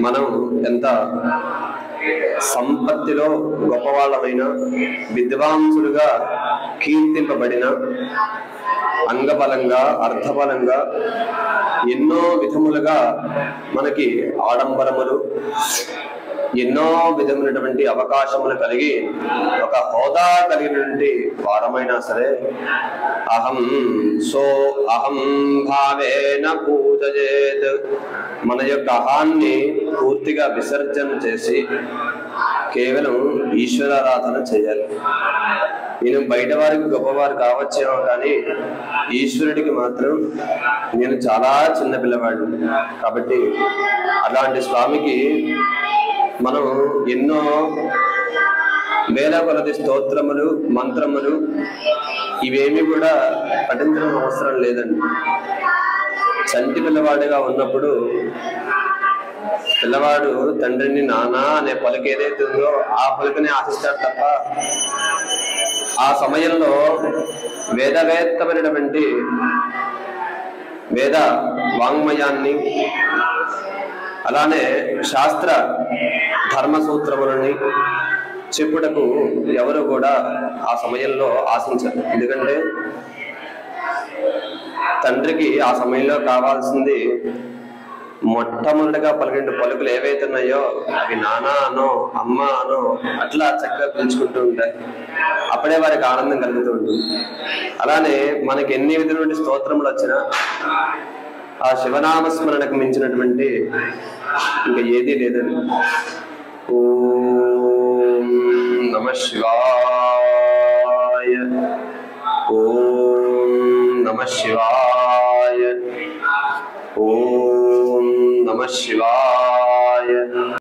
మనం ఎంత సంపత్తిలో గొప్పవాళ్ళమైన, విద్వాంసులుగా కీర్తింపబడిన, అంగబలంగా అర్థబలంగా ఎన్నో విధములుగా మనకి ఆడంబరములు, ఎన్నో విధమైనటువంటి అవకాశములు కలిగి ఒక హోదా కలిగినటువంటి వారమైనా సరే అహం భావేన పూజయేత్, మన యొక్క అహాన్ని పూర్తిగా విసర్జన చేసి కేవలం ఈశ్వరారాధన చేయాలి. నేను బయట వారికి గొప్పవారు కావచ్చేమో కానీ ఈశ్వరుడికి మాత్రం నేను చాలా చిన్న పిల్లవాడిని. కాబట్టి అలాంటి స్వామికి మనం ఎన్నో వేల కొలది స్తోత్రములు, మంత్రములు ఇవేమి కూడా పఠించడం అవసరం లేదండి. చంటి పిల్లవాడిగా ఉన్నప్పుడు పిల్లవాడు తండ్రిని నానా అనే పలుకు ఏదైతే ఉందో ఆ పలుకునే ఆశిస్తాడు తప్ప ఆ సమయంలో వేదవేత్తమైనటువంటి వేద వాంగ్మయాన్ని, అలానే శాస్త్ర ధర్మ సూత్రములని చెప్పుటకు ఎవరు కూడా ఆ సమయంలో ఆశించరు. ఎందుకంటే తండ్రికి ఆ సమయంలో కావాల్సింది మొట్టమొదటిగా పలికిన పలుకులు ఏవైతే ఉన్నాయో అవి నానా అనో అమ్మ అనో అట్లా చక్కగా పిలుచుకుంటూ ఉంటాయి. అప్పుడే వారికి ఆనందం కలుగుతూ ఉంటుంది. అలానే మనకి ఎన్ని విధమైన స్తోత్రములు వచ్చినా ఆ శివనామస్మరణకు మించినటువంటి ఇంకా ఏదీ లేదని. ఓం నమః శివాయ, ఓం నమః శివాయ, ఓం నమః శివాయ.